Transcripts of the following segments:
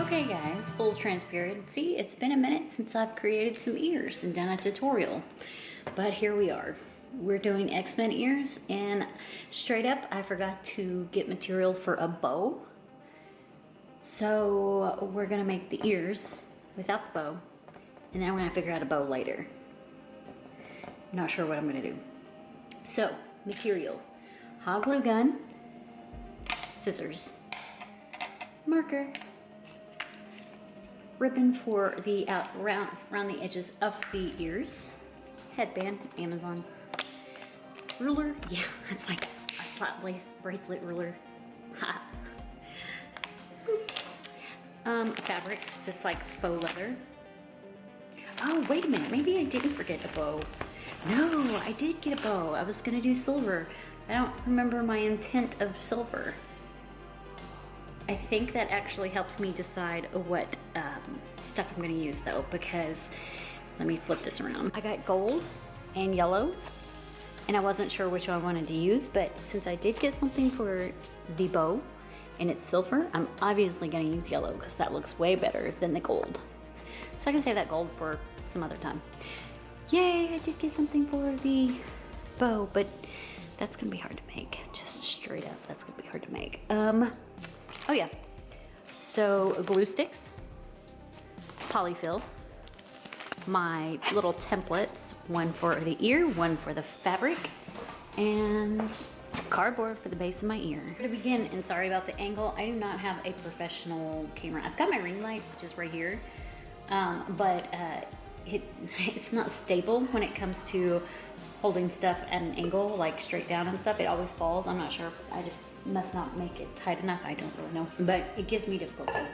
Okay guys, full transparency, it's been a minute since I've created some ears and done a tutorial, but here we are. We're doing Xmen ears, and straight up I forgot to get material for a bow. So we're gonna make the ears without the bow, and then I'm gonna figure out a bow later. Not sure what I'm gonna do. So, material: hot glue gun, scissors, marker, ribbon for the around the edges of the ears, headband, Amazon, ruler, yeah, it's like a slap bracelet ruler, ha. Fabric, so it's like faux leather. Oh, wait a minute, maybe I didn't forget a bow. No, I did get a bow. I was gonna do silver. I don't remember my intent of silver. I think that actually helps me decide what stuff I'm gonna use though, because, let me flip this around. I got gold and yellow, and I wasn't sure which one I wanted to use, but since I did get something for the bow, and it's silver, I'm obviously gonna use yellow because that looks way better than the gold. So I can save that gold for some other time. Yay, I did get something for the bow, but that's gonna be hard to make. Just straight up, that's gonna be hard to make. Oh yeah, so glue sticks, polyfill, my little templates, one for the ear, one for the fabric, and cardboard for the base of my ear. To begin, and sorry about the angle, I do not have a professional camera. I've got my ring light, which is right here, but it's not stable when it comes to holding stuff at an angle, like straight down and stuff. It always falls. I'm not sure. I just must not make it tight enough. I don't really know, but it gives me difficulty.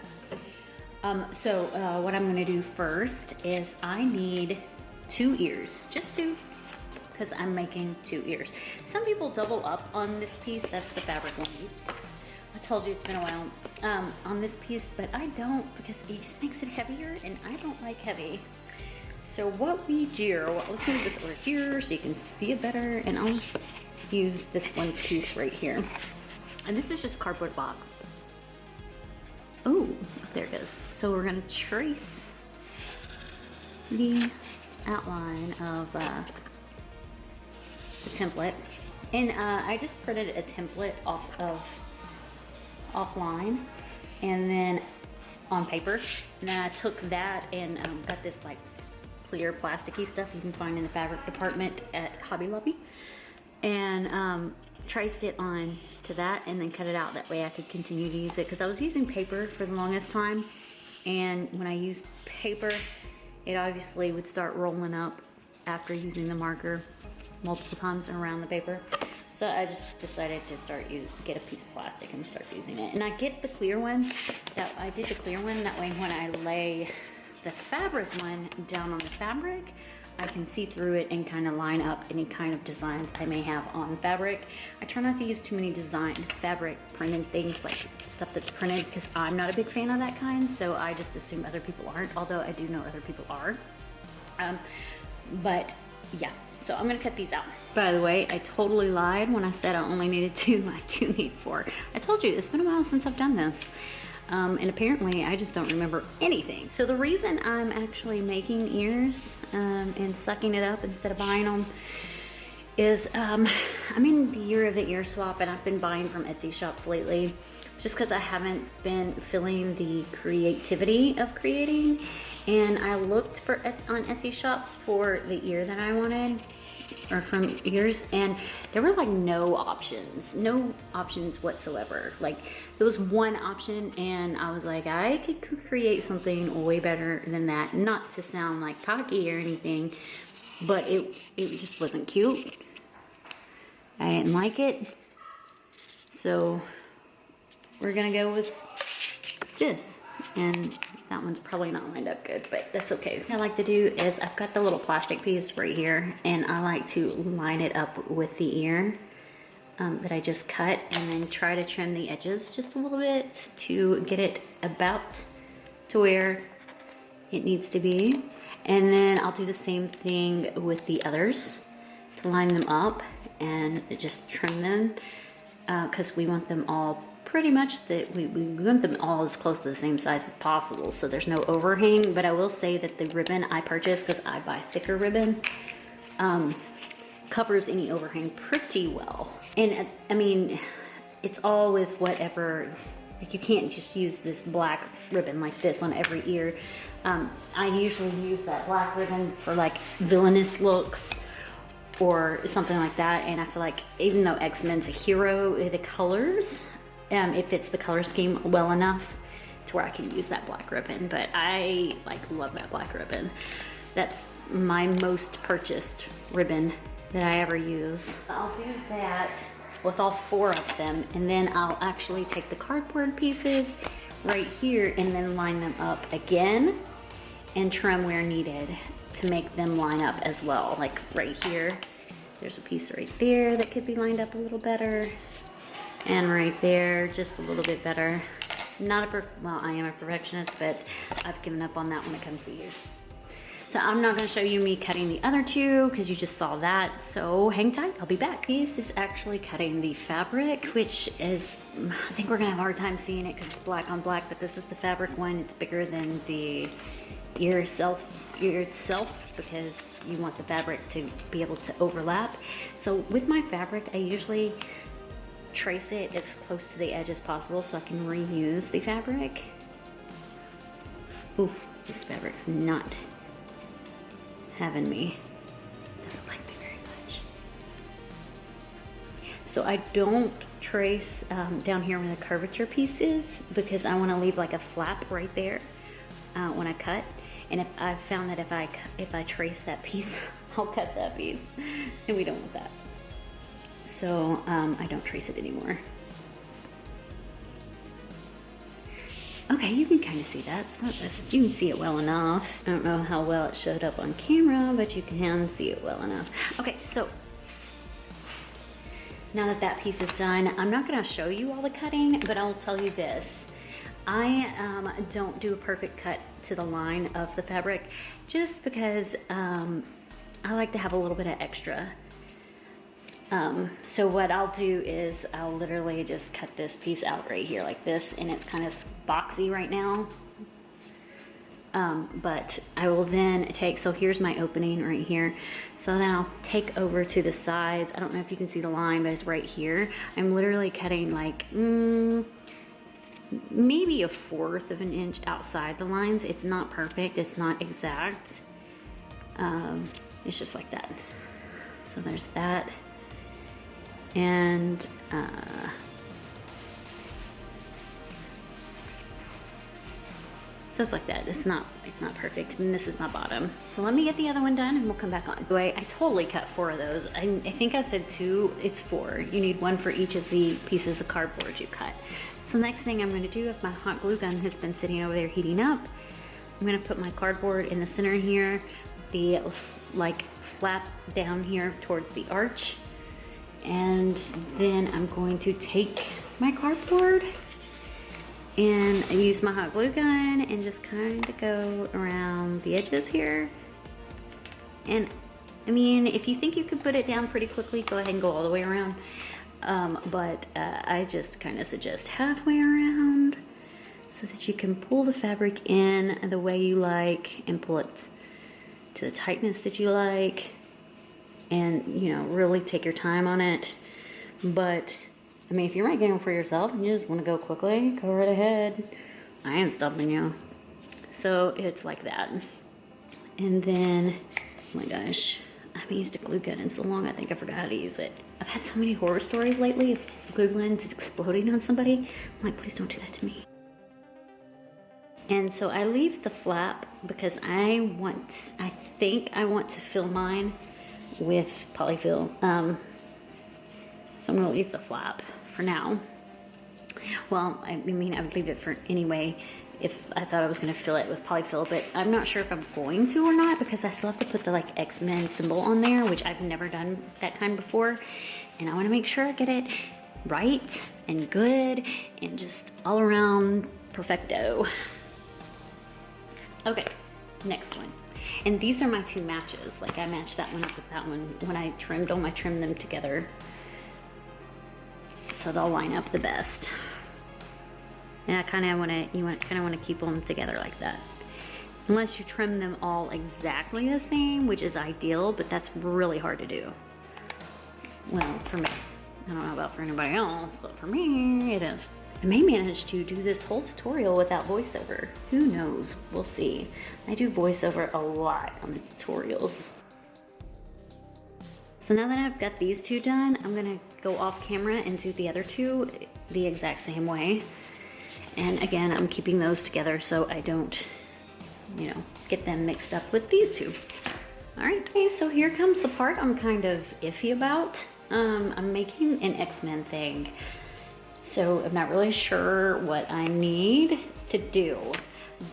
So what I'm gonna do first is I need 2 ears, just 2, because I'm making 2 ears. Some people double up on this piece. That's the fabric one. Oops. I told you it's been a while on this piece, but I don't, because it just makes it heavier, and I don't like heavy. So what we do, let's move this over here so you can see it better, and I'll just use this one piece right here. And this is just cardboard box. Oh, there it is. So we're gonna trace the outline of the template. And I just printed a template offline, and then on paper. And then I took that and got this like clear plasticky stuff you can find in the fabric department at Hobby Lobby, and traced it on to that, and then cut it out. That way I could continue to use it, because I was using paper for the longest time, and when I used paper, it obviously would start rolling up after using the marker multiple times around the paper. So I just decided to get a piece of plastic and start using it. And I get the clear one. I did the clear one, that way when I lay the fabric one down on the fabric, I can see through it and kind of line up any kind of designs I may have on fabric. I try not to use too many fabric printed things, like stuff that's printed, because I'm not a big fan of that kind, so I just assume other people aren't, although I do know other people are. But yeah, so I'm gonna cut these out. By the way, I totally lied when I said I only needed 2. I do need 4. I told you, it's been a while since I've done this. And apparently I just don't remember anything. So the reason I'm actually making ears and sucking it up instead of buying them is I'm in the year of the ear swap, and I've been buying from Etsy shops lately just because I haven't been feeling the creativity of creating. And I looked on Etsy shops for the ear that I wanted, or from ears, and there were like no options whatsoever. Like there was one option, and I was like, I could create something way better than that. Not to sound like cocky or anything, but it just wasn't cute. I didn't like it. So we're gonna go with this, and that one's probably not lined up good, but that's okay. What I like to do is, I've got the little plastic piece right here, and I like to line it up with the ear that I just cut, and then try to trim the edges just a little bit to get it about to where it needs to be. And then I'll do the same thing with the others to line them up and just trim them, because we want them all pretty much that we want them all as close to the same size as possible, so there's no overhang. But I will say that the ribbon I purchased, because I buy thicker ribbon, covers any overhang pretty well. And I mean, it's all with whatever, like you can't just use this black ribbon like this on every ear. I usually use that black ribbon for like villainous looks or something like that. And I feel like even though Xmen's a hero, the colors, it fits the color scheme well enough to where I can use that black ribbon. But I like love that black ribbon. That's my most purchased ribbon that I ever use. I'll do that with all 4 of them, and then I'll actually take the cardboard pieces right here and then line them up again and trim where needed to make them line up as well. Like right here, there's a piece right there that could be lined up a little better, and right there just a little bit better. Not a well, I am a perfectionist, but I've given up on that when it comes to ears. So I'm not gonna show you me cutting the other 2 because you just saw that. So hang tight, I'll be back. This is actually cutting the fabric, which is, I think we're gonna have a hard time seeing it because it's black on black, but this is the fabric one. It's bigger than the ear itself because you want the fabric to be able to overlap. So with my fabric, I usually trace it as close to the edge as possible so I can reuse the fabric. Oof, this fabric's not having me. Doesn't like me very much. So I don't trace down here where the curvature piece is because I want to leave like a flap right there when I cut. And if I found that if I trace that piece, I'll cut that piece, and we don't want that. So I don't trace it anymore. Okay, you can kind of see that. It's not this, you can see it well enough. I don't know how well it showed up on camera, but you can see it well enough. Okay, so now that that piece is done, I'm not gonna show you all the cutting, but I'll tell you this. I don't do a perfect cut to the line of the fabric just because I like to have a little bit of extra. So what I'll do is I'll literally just cut this piece out right here like this, and it's kind of boxy right now. But I will then take, so here's my opening right here. So then I'll take over to the sides. I don't know if you can see the line, but it's right here. I'm literally cutting like, maybe 1/4 of an inch outside the lines. It's not perfect, it's not exact. It's just like that. So there's that. And so it's like that. It's not perfect. And this is my bottom. So let me get the other one done and we'll come back on. I totally cut 4 of those. I think I said 2, it's 4. You need 1 for each of the pieces of cardboard you cut. So the next thing I'm gonna do, if my hot glue gun has been sitting over there heating up, I'm gonna put my cardboard in the center here, the like flap down here towards the arch. And then I'm going to take my cardboard and use my hot glue gun and just kind of go around the edges here. And I mean, if you think you could put it down pretty quickly, go ahead and go all the way around. But I just kind of suggest halfway around so that you can pull the fabric in the way you like and pull it to the tightness that you like. And, you know, really take your time on it. But, I mean, if you're making it for yourself and you just want to go quickly, go right ahead. I ain't stopping you. So, it's like that. And then, oh my gosh, I haven't used a glue gun in so long, I think I forgot how to use it. I've had so many horror stories lately of glue guns exploding on somebody. I'm like, please don't do that to me. And so I leave the flap because I think I want to fill mine with polyfill. So I'm gonna leave the flap for now. Well, I mean, I would leave it for anyway if I thought I was gonna fill it with polyfill, but I'm not sure if I'm going to or not because I still have to put the like Xmen symbol on there, which I've never done that kind before. And I wanna make sure I get it right and good and just all around perfecto. Okay, next one. And these are my 2 matches. Like I matched that one up with that one. When I trimmed them, I trimmed them together so they'll line up the best. And I kind of want to keep them together like that. Unless you trim them all exactly the same, which is ideal, but that's really hard to do. Well, for me. I don't know about for anybody else, but for me, it is. I may manage to do this whole tutorial without voiceover. Who knows? We'll see. I do voiceover a lot on the tutorials. So now that I've got these two done, I'm gonna go off camera and do the other two the exact same way. And again, I'm keeping those together so I don't, you know, get them mixed up with these two. All right, okay, so here comes the part I'm kind of iffy about. I'm making an Xmen thing. So I'm not really sure what I need to do,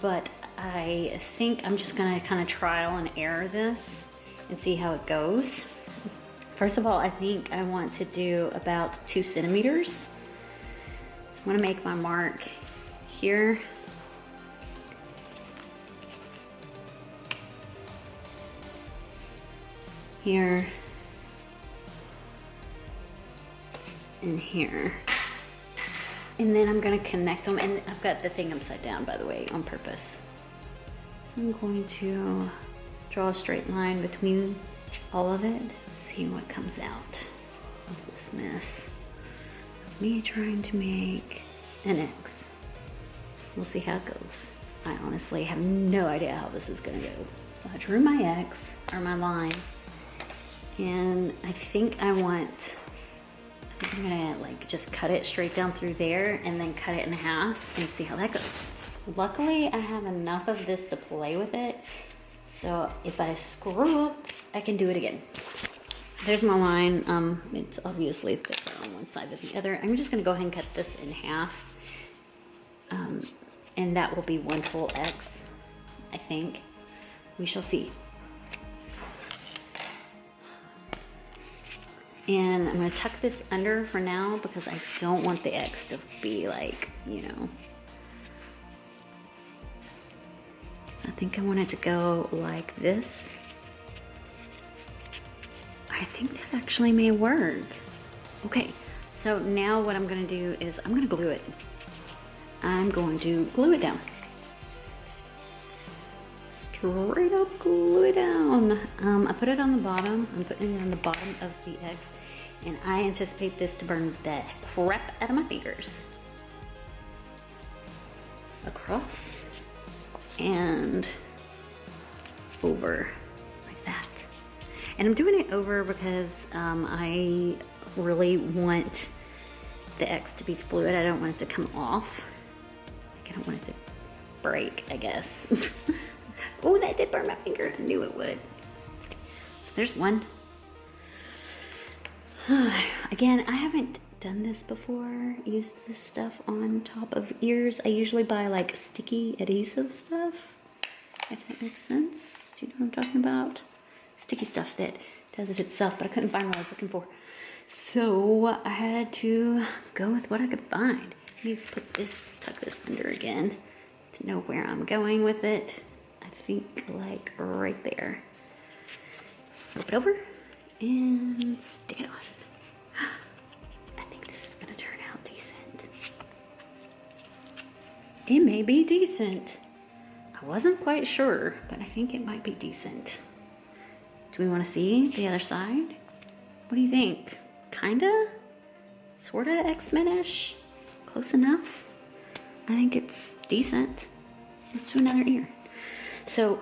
but I think I'm just gonna kind of trial and error this and see how it goes. First of all, I think I want to do about 2 centimeters. So I'm gonna make my mark here. Here. And here. And then I'm gonna connect them, and I've got the thing upside down, by the way, on purpose. So I'm going to draw a straight line between all of it, see what comes out of this mess. Me trying to make an X. We'll see how it goes. I honestly have no idea how this is gonna go. So I drew my X, or my line, and I think I'm gonna like just cut it straight down through there and then cut it in half and see how that goes. Luckily, I have enough of this to play with it, so if I screw up, I can do it again. So there's my line. It's obviously thicker on one side than the other. I'm just gonna go ahead and cut this in half, and that will be one full X, I think. We shall see. And I'm gonna tuck this under for now because I don't want the X to be like, you know. I think I want it to go like this. I think that actually may work. Okay, so now what I'm gonna do is I'm gonna glue it. I'm going to glue it down. Straight up glue it down. I put it on the bottom. I'm putting it on the bottom of the X, and I anticipate this to burn the crap out of my fingers. Across and over like that. And I'm doing it over because I really want the X to be fluid. I don't want it to come off. I don't want it to break, I guess. Oh, that did burn my finger. I knew it would. There's one. Again, I haven't done this before. Used this stuff on top of ears. I usually buy like sticky adhesive stuff, if that makes sense. Do you know what I'm talking about? Sticky stuff that does it itself, but I couldn't find what I was looking for. So I had to go with what I could find. Let me put this, tuck this under again to know where I'm going with it. I think like right there. Flip it over and stick it on. I think this is gonna turn out decent. It may be decent. I wasn't quite sure, but I think it might be decent. Do we want to see the other side? What do you think? Kinda? Sorta Xmen-ish? Close enough? I think it's decent. Let's do another ear. So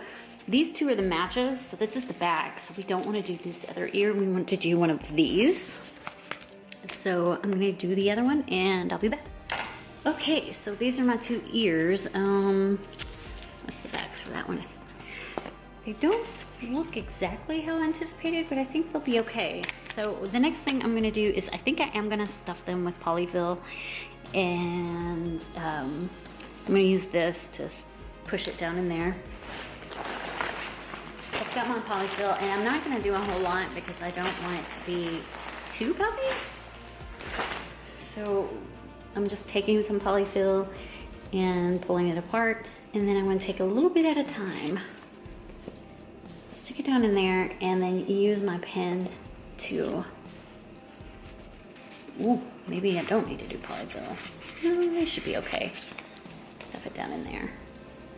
these two are the matches. So this is the back. So we don't want to do this other ear. We want to do one of these. So I'm going to do the other one and I'll be back. Okay, so these are my two ears. What's the backs for that one? They don't look exactly how I anticipated, but I think they'll be okay. So the next thing I'm going to do is I think I am going to stuff them with polyfill, and I'm going to use this to push it down in there. So I've got my polyfill, and I'm not going to do a whole lot because I don't want it to be too puffy. So I'm just taking some polyfill and pulling it apart, and then I'm going to take a little bit at a time, stick it down in there, and then use my pen to Ooh, maybe I don't need to do polyfill. No, they should be okay. Stuff it down in there.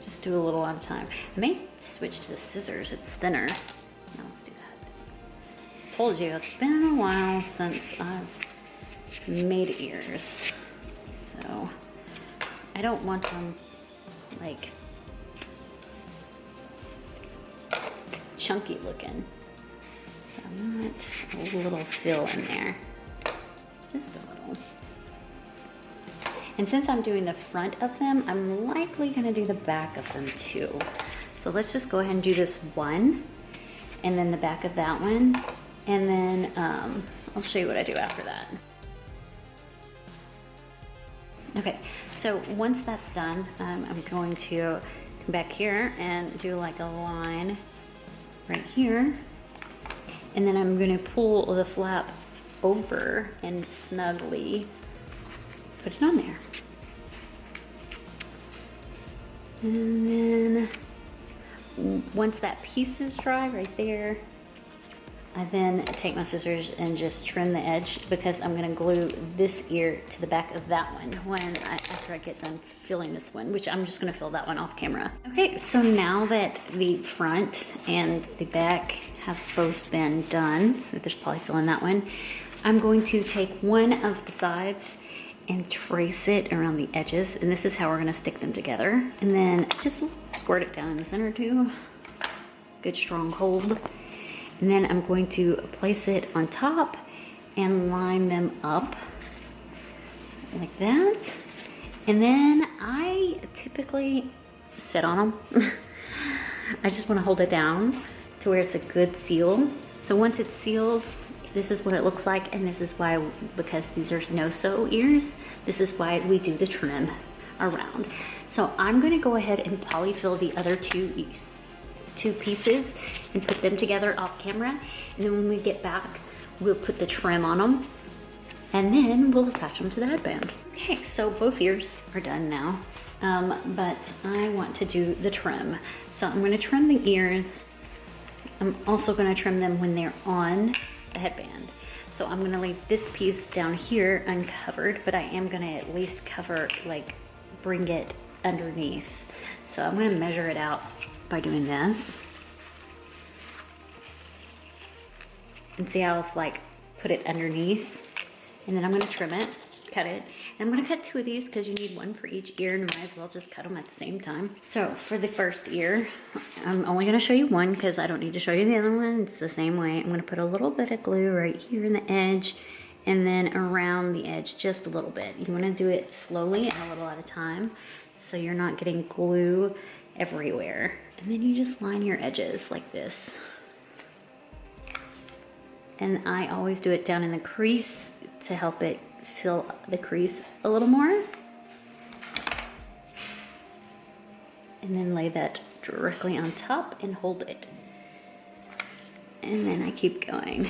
Just do a little at a time. I may switch to the scissors, it's thinner. Now let's do that. Told you, it's been a while since I've made ears. So, I don't want them like chunky looking. I want a little fill in there. Just a little. And since I'm doing the front of them, I'm likely gonna do the back of them too. So let's just go ahead and do this one, and then the back of that one, and then I'll show you what I do after that. Okay, so once that's done, I'm going to come back here and do like a line right here. And then I'm gonna pull the flap over and snugly put it on there. And then once that piece is dry right there, I then take my scissors and just trim the edge because I'm gonna glue this ear to the back of that one after I get done filling this one, which I'm just gonna fill that one off camera. Okay, so now that the front and the back have both been done, so there's polyfill in that one, I'm going to take one of the sides and trace it around the edges, and this is how we're gonna stick them together. And then just squirt it down in the center too. Good strong hold. And then I'm going to place it on top and line them up like that. And then I typically sit on them. I just want to hold it down to where it's a good seal. So once it's sealed, this is what it looks like, and this is why, because these are no-sew ears, this is why we do the trim around. So I'm gonna go ahead and polyfill the other two pieces and put them together off camera. And then when we get back, we'll put the trim on them, and then we'll attach them to the headband. Okay, so both ears are done now, but I want to do the trim. So I'm gonna trim the ears. I'm also gonna trim them when they're on the headband. So I'm gonna leave this piece down here uncovered, but I am gonna at least cover, like bring it underneath. So I'm gonna measure it out by doing this. And see how I've like put it underneath. And then I'm gonna trim it, cut it. And I'm gonna cut two of these because you need one for each ear, and might as well just cut them at the same time. So for the first ear, I'm only gonna show you one because I don't need to show you the other one. It's the same way. I'm gonna put a little bit of glue right here in the edge, and then around the edge just a little bit. You wanna do it slowly and a little at a time, so you're not getting glue everywhere. And then you just line your edges like this. And I always do it down in the crease to help it seal the crease a little more. And then lay that directly on top and hold it. And then I keep going.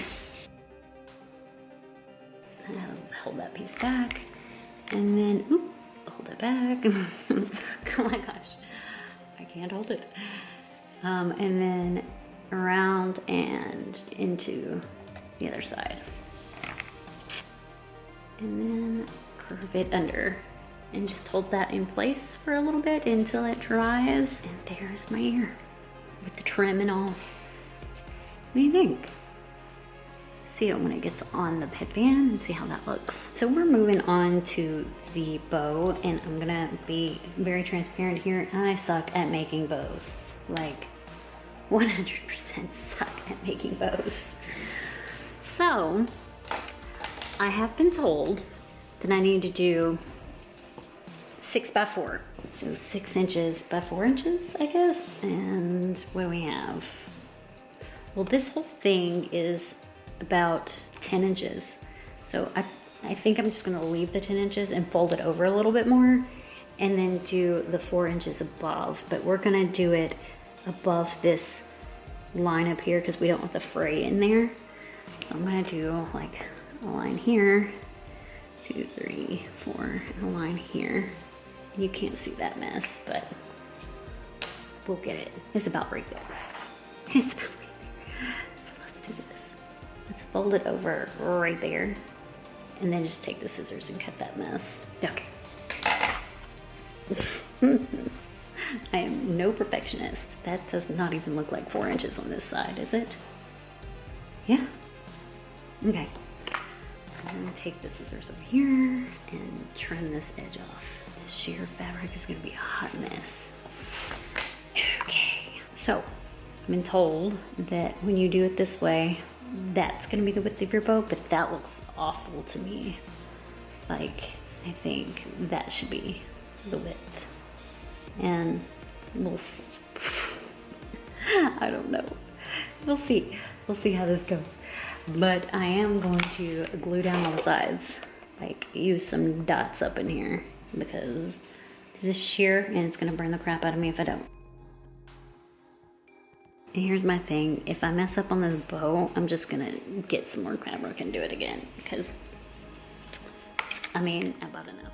I'll hold that piece back. And then, oop, hold it back. Oh my gosh. I can't hold it. And then around and into the other side. And then curve it under and just hold that in place for a little bit until it dries. And there's my ear with the trim and all. What do you think? See it when it gets on the headband and see how that looks. So we're moving on to the bow, and I'm gonna be very transparent here. I suck at making bows. Like 100% suck at making bows. So I have been told that I need to do 6x4. So 6 inches by 4 inches, I guess. And what do we have? Well, this whole thing is about 10 inches. So I think I'm just gonna leave the 10 inches and fold it over a little bit more and then do the 4 inches above. But we're gonna do it above this line up here because we don't want the fray in there. So I'm gonna do like a line here, 2, 3, 4, and a line here. You can't see that mess, but we'll get it. It's about right there. It's about right there. So let's do this. Let's fold it over right there. And then just take the scissors and cut that mess. Okay. I am no perfectionist. That does not even look like 4 inches on this side, is it? Yeah. Okay. I'm gonna take the scissors over here and trim this edge off. This sheer fabric is gonna be a hot mess. Okay, so I've been told that when you do it this way, that's gonna be the width of your bow, but that looks awful to me. Like, I think that should be the width. And we'll see. I don't know. We'll see. We'll see how this goes. But I am going to glue down all the sides. Like, use some dots up in here because this is sheer and it's gonna burn the crap out of me if I don't. And here's my thing. If I mess up on this bow, I'm just gonna get some more fabric and do it again because, I mean, I've about enough.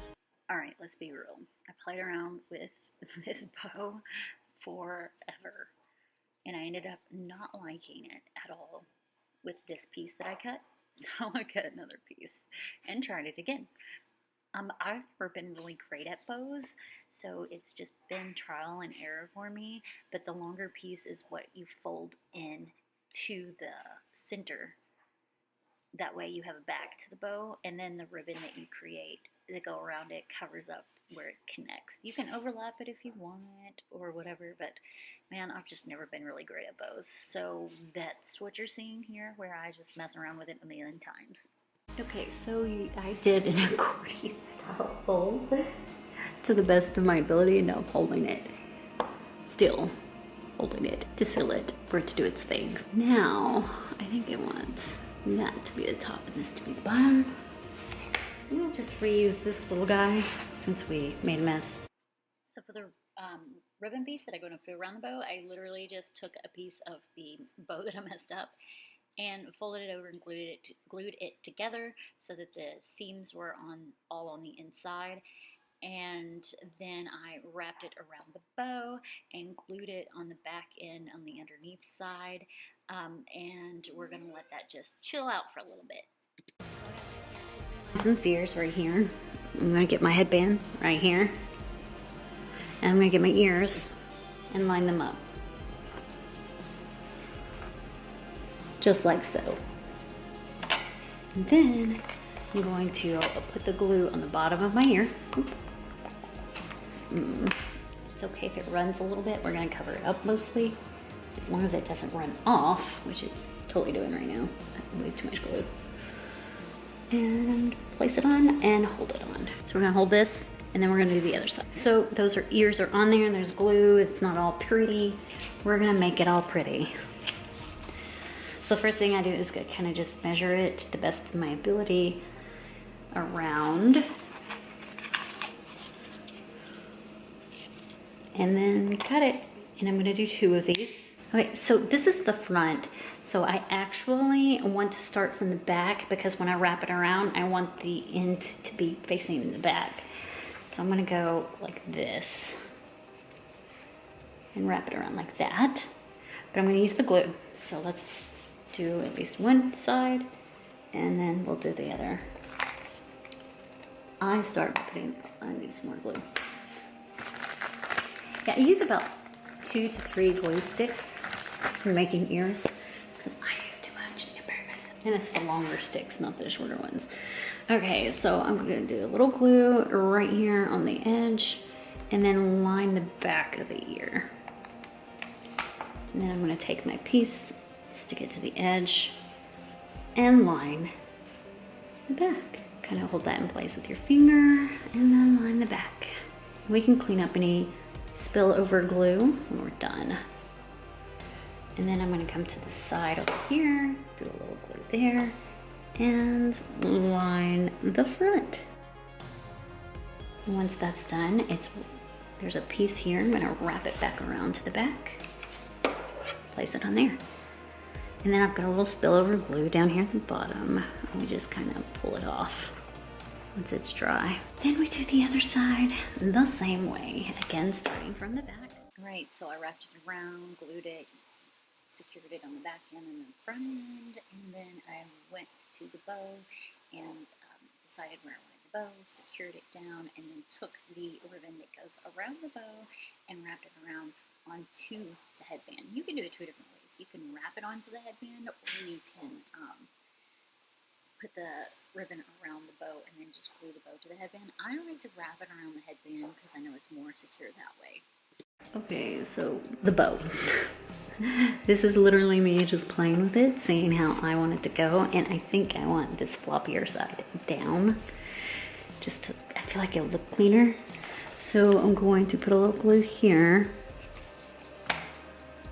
All right, let's be real. I played around with this bow forever and I ended up not liking it at all with this piece that I cut. So I cut another piece and tried it again. I've never been really great at bows, so it's just been trial and error for me, but the longer piece is what you fold in to the center. That way you have a back to the bow, and then the ribbon that you create that go around it covers up where it connects. You can overlap it if you want or whatever, but man, I've just never been really great at bows. So that's what you're seeing here, where I just mess around with it a million times. Okay, so I did an accordion style fold to the best of my ability, and now I'm holding it. Still holding it to seal it for it to do its thing. Now, I think I want that to be the top and this to be the bottom. We'll just reuse this little guy since we made a mess. So for the ribbon piece that I'm going to put around the bow, I literally just took a piece of the bow that I messed up and folded it over and glued it together so that the seams were all on the inside. And then I wrapped it around the bow and glued it on the back end on the underneath side. And we're going to let that just chill out for a little bit. Some ears right here. I'm going to get my headband right here. And I'm going to get my ears and line them up. Just like so. And then I'm going to put the glue on the bottom of my ear. It's okay if it runs a little bit. We're going to cover it up mostly, as long as it doesn't run off, which it's totally doing right now. Way too much glue. And place it on and hold it on. So we're going to hold this and then we're going to do the other side. So those ears are on there and there's glue. It's not all pretty. We're going to make it all pretty. So the first thing I do is kind of just measure it to the best of my ability around. And then cut it. And I'm gonna do 2 of these. Okay, so this is the front. So I actually want to start from the back because when I wrap it around, I want the end to be facing the back. So I'm gonna go like this and wrap it around like that. But I'm gonna use the glue. So let's do at least one side and then we'll do the other. I start putting on these more glue. Yeah, I use about 2 to 3 glue sticks for making ears because I use too much and it burns. And it's the longer sticks, not the shorter ones. Okay, so I'm gonna do a little glue right here on the edge and then line the back of the ear. And then I'm gonna take my piece, stick it to the edge, and line the back. Kind of hold that in place with your finger and then line the back. We can clean up any spillover glue when we're done. And then I'm going to come to the side over here, do a little glue there, and line the front. And once that's done, there's a piece here. I'm going to wrap it back around to the back, place it on there. And then I've got a little spillover glue down here at the bottom. We just kind of pull it off once it's dry. Then we do the other side the same way, again starting from the back. Right, so I wrapped it around, glued it, secured it on the back end and the front end, and then I went to the bow and decided where I wanted the bow, secured it down, and then took the ribbon that goes around the bow and wrapped it around onto the headband. You can do it two different ways. You can wrap it onto the headband, or you can put the ribbon around the bow and then just glue the bow to the headband. I like to wrap it around the headband because I know it's more secure that way. Okay, so the bow. This is literally me just playing with it, seeing how I want it to go, and I think I want this floppier side down. Just to, I feel like it'll look cleaner. So I'm going to put a little glue here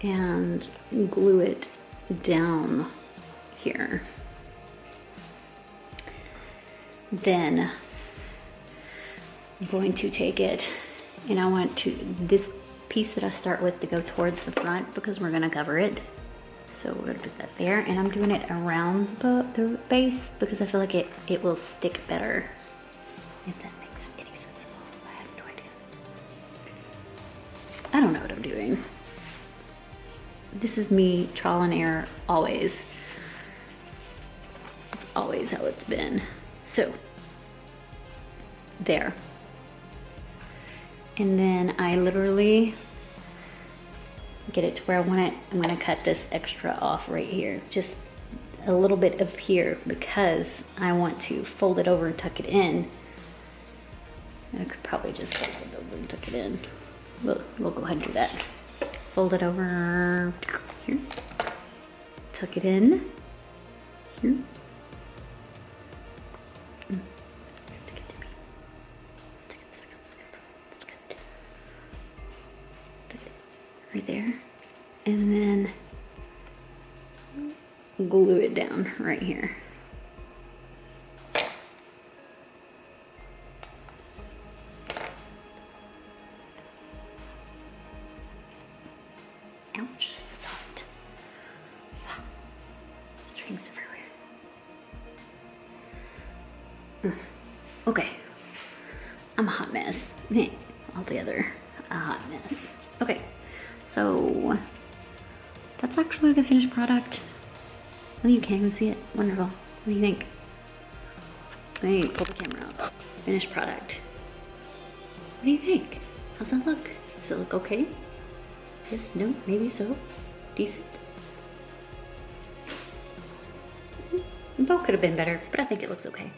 and glue it down here. Then I'm going to take it, and I want to, this piece that I start with to go towards the front because we're gonna cover it. So we're gonna put that there, and I'm doing it around the base because I feel like it will stick better. If that makes any sense at all. I have no idea. I don't know what I'm doing. This is me, trial and error, always. It's always how it's been. So, there. And then I literally get it to where I want it. I'm gonna cut this extra off right here. Just a little bit up here because I want to fold it over and tuck it in. I could probably just fold it over and tuck it in. We'll go ahead and do that. Fold it over here. Tuck it in here. Right there, and then glue it down right here. Ouch, it's hot. Strings everywhere. Okay, I'm a hot mess. Altogether, a hot mess. Okay. So that's actually the finished product. Oh, you can't even see it. Wonderful. What do you think? Let me pull the camera out. Finished product. What do you think? How's that look? Does it look okay? Yes, no, maybe so. Decent. The bow could have been better, but I think it looks okay.